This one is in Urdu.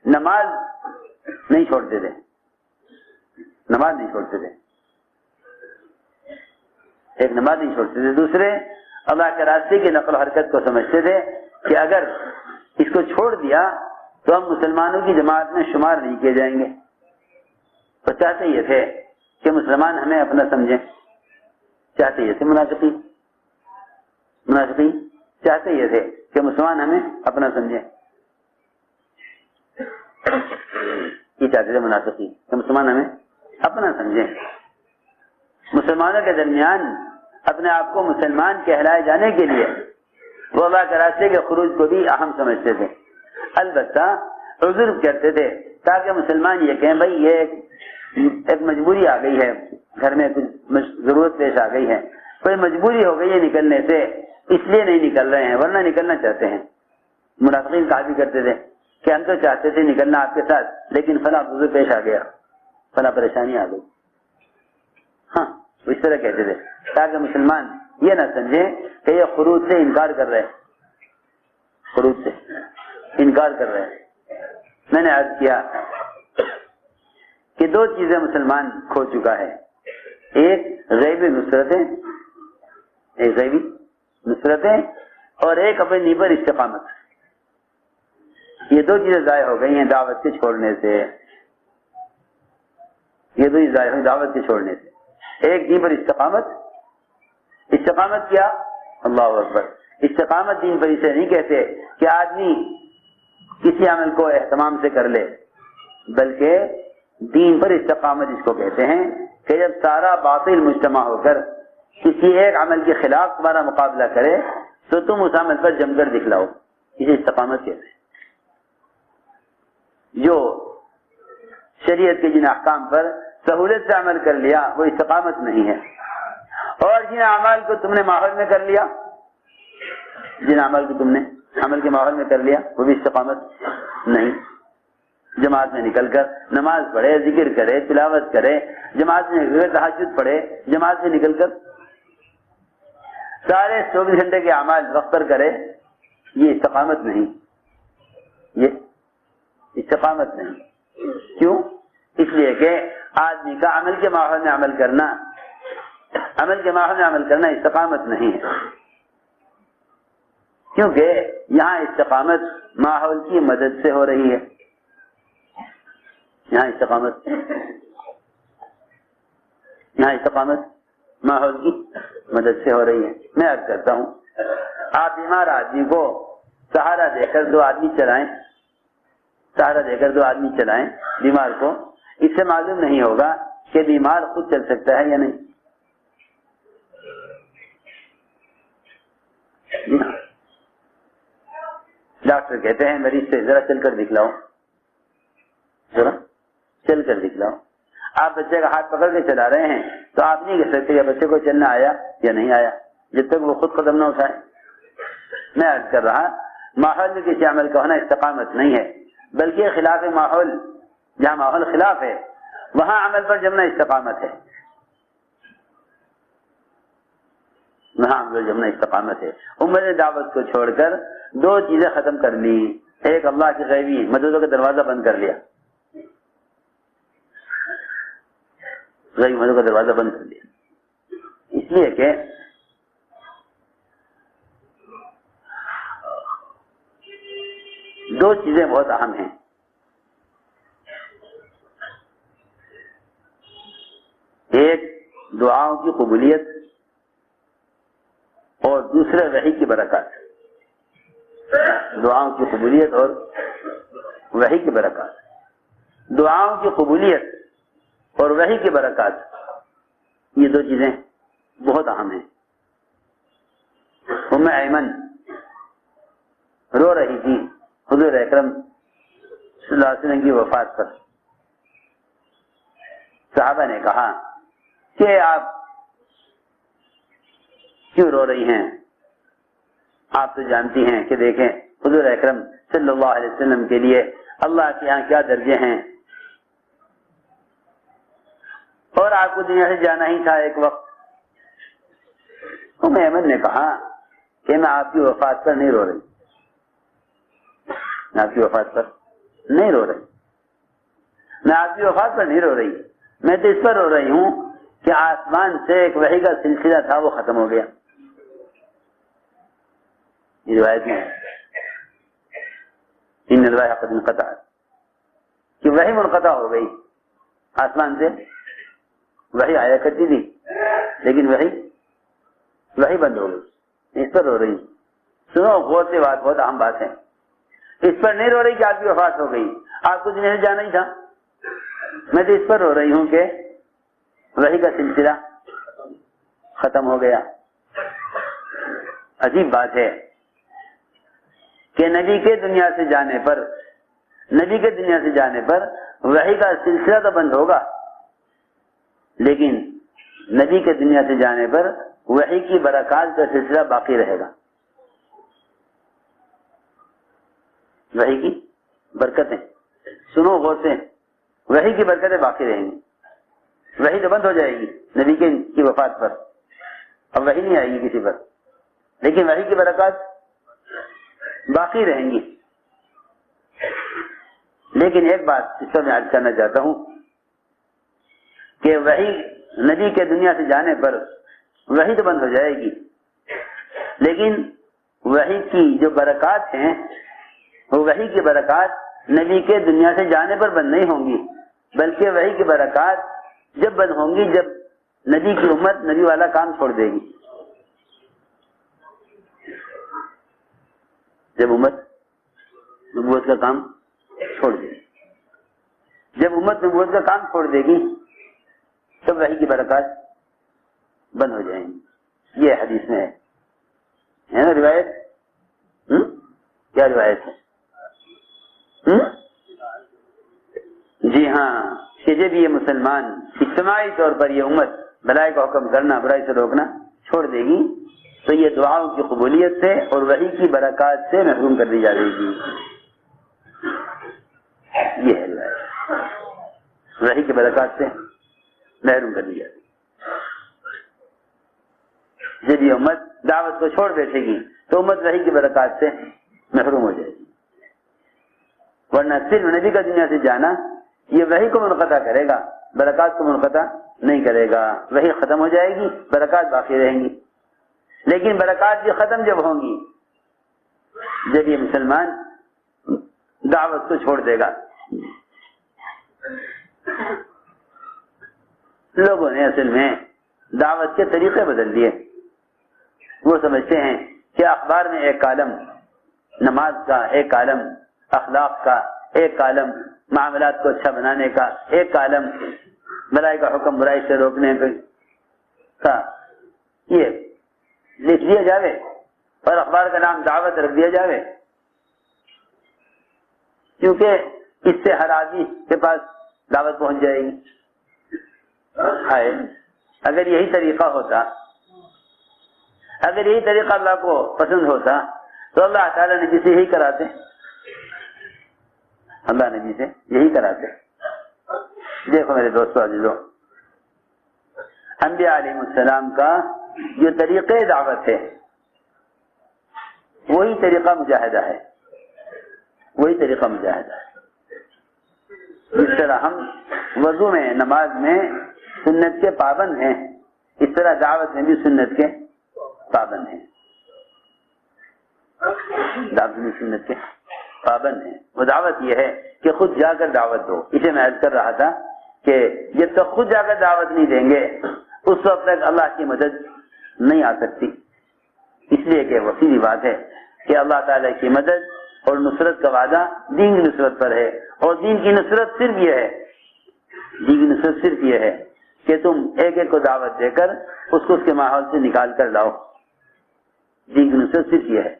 نماز نہیں چھوڑتے تھے، نماز نہیں چھوڑتے تھے، ایک نماز نہیں چھوڑتے تھے، دوسرے اللہ کے راستے کی نقل و حرکت کو سمجھتے تھے کہ اگر اس کو چھوڑ دیا تو ہم مسلمانوں کی جماعت میں شمار نہیں کیے جائیں گے، تو چاہتے یہ تھے کہ مسلمان ہمیں اپنا سمجھیں، چاہتے یہ تھے منافقین چاہتے یہ تھے کہ مسلمان ہمیں اپنا سمجھیں، یہ چاہتے تھے منافقین کہ مسلمان ہمیں اپنا سمجھیں، مسلمانوں کے درمیان اپنے آپ کو مسلمان کہلائے جانے کے لیے وہ اللہ کے راستے کے خروج کو بھی اہم سمجھتے تھے، البتہ عذر کرتے تھے تاکہ مسلمان یہ کہیں بھائی یہ ایک مجبوری آ گئی ہے، گھر میں کچھ ضرورت پیش آ گئی ہے، کوئی مجبوری ہو گئی ہے نکلنے سے، اس لیے نہیں نکل رہے ہیں ورنہ نکلنا چاہتے ہیں۔ منافقین کہا بھی کرتے تھے کہ ہم تو چاہتے تھے نکلنا آپ کے ساتھ لیکن فلاں عذر پیش آ گیا، فلاں پریشانی آ گئی، ہاں اس طرح کہتے تھے تاکہ مسلمان یہ نہ سمجھیں کہ یہ خروج سے انکار کر رہے ہیں، خروج سے انکار کر رہے ہیں۔ میں نے عرض کیا کہ دو چیزیں مسلمان کھو چکا ہے، ایک غیبی نصرتیں اور ایک اپنے دین پر استقامت، یہ دو چیزیں ضائع ہو گئی ہیں دعوت کے چھوڑنے سے، یہ دو چیزیں ضائع ہوئی دعوت کے چھوڑنے سے، ایک دین پر استقامت کیا، اللہ اکبر، استقامت دین پر اسے نہیں کہتے کہ آدمی کسی عمل کو اہتمام سے کر لے، بلکہ دین پر استقامت اس کو کہتے ہیں کہ جب سارا باطل مجتمع ہو کر کسی ایک عمل کے خلاف تمہارا مقابلہ کرے تو تم اس عمل پر جم کر دکھلاؤ، اسے استقامت کہتے ہیں۔ جو شریعت کے جن احکام پر سہولت سے عمل کر لیا وہ استقامت نہیں ہے، اور جن اعمال کو تم نے ماحول میں کر لیا، جن اعمال کو تم نے عمل کے ماحول میں کر لیا وہ بھی استقامت نہیں۔ جماعت میں نکل کر نماز پڑھے، ذکر کرے، تلاوت کرے، جماعت میں نکل کر تہجد پڑھے، جماعت میں نکل کر سارے 24 گھنٹے کے اعمال وقت پر کرے، یہ استقامت نہیں، یہ استقامت نہیں۔ کیوں؟ اس لیے کہ آدمی کا عمل کے ماحول میں عمل کرنا استقامت نہیں ہے، کیونکہ یہاں استقامت ماحول کی مدد سے ہو رہی ہے، یہاں استقامت ماحول کی مدد سے ہو رہی ہے۔ میں عرض کرتا ہوں، آپ بیمار آدمی کو سہارا دے کر دو آدمی چلائیں بیمار کو، اس سے معلوم نہیں ہوگا کہ بیمار خود چل سکتا ہے یا نہیں۔ ڈاکٹر کہتے ہیں مریض سے ذرا چل کر دکھلاؤ، آپ بچے کا ہاتھ پکڑ کے چلا رہے ہیں تو آپ نہیں کہہ سکتے کہ بچے کو چلنا آیا یا نہیں آیا جب تک وہ خود قدم نہ اٹھائے۔ میں عرض کر رہا ماحول میں کسی عمل کا ہونا استقامت نہیں ہے، بلکہ خلاف ماحول، جہاں ماحول خلاف ہے وہاں عمل پر جمنا استقامت ہے، امت نے دعوت کو چھوڑ کر دو چیزیں ختم کر لی، ایک اللہ کی غیبی مددوں کا دروازہ بند کر لیا، اس لیے کہ دو چیزیں بہت اہم ہیں، ایک دعاؤں کی قبولیت اور دوسرے وحی کی برکات، دعاؤں کی قبولیت اور وحی کی برکات، دعاؤں کی قبولیت اور وحی کی برکات، یہ دو چیزیں بہت اہم ہیں۔ ام ایمن رو رہی تھی حضور اکرم صلی اللہ علیہ وسلم کی وفات پر، صحابہ نے کہا کہ آپ کیوں رو رہی ہیں؟ آپ تو جانتی ہیں کہ دیکھیں حضور اکرم صلی اللہ علیہ وسلم کے لیے اللہ کے یہاں کیا درجے ہیں، اور آپ کو دنیا سے جانا ہی تھا ایک وقت۔ ام ایمن نے کہا کہ میں آپ کی وفات پر نہیں رو رہی، میں آپ کی وفات پر نہیں رو رہی، میں آپ کی وفات پر نہیں رو رہی، میں تو اس پر رو رہی ہوں کہ آسمان سے ایک وحی کا سلسلہ تھا وہ ختم ہو گیا. یہ روایت میں ان الوحی قد انقطع، کہ وحی منقطع ہو گئی، آسمان سے وحی آیا کرتی تھی لیکن وحی بند ہو گئی، اس پر رو رہی. سنو غور سے بات، بہت اہم بات ہے. اس پر نہیں رو رہی کہ آپ کی وفات ہو گئی، آپ کو دنیا سے جانا ہی تھا. میں تو اس پر رو رہی ہوں کہ وحی کا سلسلہ ختم ہو گیا. عجیب بات ہے کہ نبی کے دنیا سے جانے پر وحی کا سلسلہ تو بند ہوگا، لیکن نبی کے دنیا سے جانے پر وحی کی برکات کا سلسلہ باقی رہے گا. وحی کی برکتیں، سنو غور سے، وحی کی برکتیں باقی رہیں گی. وحی تو بند ہو جائے گی نبی کی وفات پر، اب وحی نہیں آئے گی کسی پر، لیکن وحی کی برکات باقی رہیں گی. لیکن ایک بات اس پر میں عرض کرنا چاہتا ہوں کہ وحی نبی کے دنیا سے جانے پر وحی تو بند ہو جائے گی، لیکن وحی کی جو برکات ہیں وہ وحی کی برکات نبی کے دنیا سے جانے پر بند نہیں ہوں گی، بلکہ وحی کی برکات جب بند ہوں گی جب نبی کی امت نبی والا کام چھوڑ دے گی. جب امت نبوت کا کام چھوڑ دے گی، جب امت نبوت کا کام چھوڑ دے گی تب وحی کی برکات بند ہو جائیں گی. یہ حدیث میں ہے نا روایت. کیا روایت ہے؟ جی ہاں، کہ جب یہ مسلمان اجتماعی طور پر یہ امت بھلائی کا حکم کرنا برائی سے روکنا چھوڑ دے گی تو یہ دعاؤں کی قبولیت سے اور وحی کی برکات سے محروم کر دی جائے گی. یہ ہے روایت، وحی کی برکات سے محروم کر دی جائے گی. جب یہ امت دعوت کو چھوڑ بیٹھے گی تو امت وحی کی برکات سے محروم ہو جائے گی. ورنہ صرف نبی کا دنیا سے جانا یہ وحی کو منقطع کرے گا، برکات کو منقطع نہیں کرے گا. وحی ختم ہو جائے گی، برکات باقی رہیں گی. لیکن برکات بھی ختم جب ہوں گی جب یہ مسلمان دعوت کو چھوڑ دے گا. لوگوں نے اصل میں دعوت کے طریقے بدل دیے. وہ سمجھتے ہیں کہ اخبار میں ایک کالم نماز کا، ایک کالم اخلاق کا، ایک کالم معاملات کو اچھا بنانے کا، ایک کالم بھلائی کا حکم برائی سے روکنے کا، یہ لکھ دیا جاوے اور اخبار کا نام دعوت رکھ دیا جاوے، کیونکہ اس سے ہر آدمی کے پاس دعوت پہنچ جائے گی. اگر یہی طریقہ ہوتا، اگر یہی طریقہ اللہ کو پسند ہوتا تو اللہ تعالیٰ نبی سے یہی کراتے، اللہ نبی سے یہی کراتے. دیکھو میرے دوستو عزیزو، انبیاء علیہ السلام کا جو طریقہ دعوت ہے وہی طریقہ مجاہدہ ہے، وہی طریقہ مجاہدہ ہے. جس طرح ہم وضو میں، نماز میں سنت کے پابند ہیں، اس طرح دعوت میں بھی سنت کے پابند ہیں. دعوت میں سنت کے پابند ہیں. وہ دعوت یہ ہے کہ خود جا کر دعوت دو. اسے میں عرض کر رہا تھا کہ جب تک خود جا کر دعوت نہیں دیں گے اس وقت تک اللہ کی مدد نہیں آ سکتی. اس لیے کہ وہ سیدھی بات ہے کہ اللہ تعالیٰ کی مدد اور نصرت کا وعدہ دین کی نصرت پر ہے، اور دین کی نصرت صرف یہ ہے، دین کی نصرت صرف یہ ہے کہ تم ایک ایک کو دعوت دے کر اس کو اس کے ماحول سے نکال کر لاؤ. دین کی نصرت صرف یہ ہے.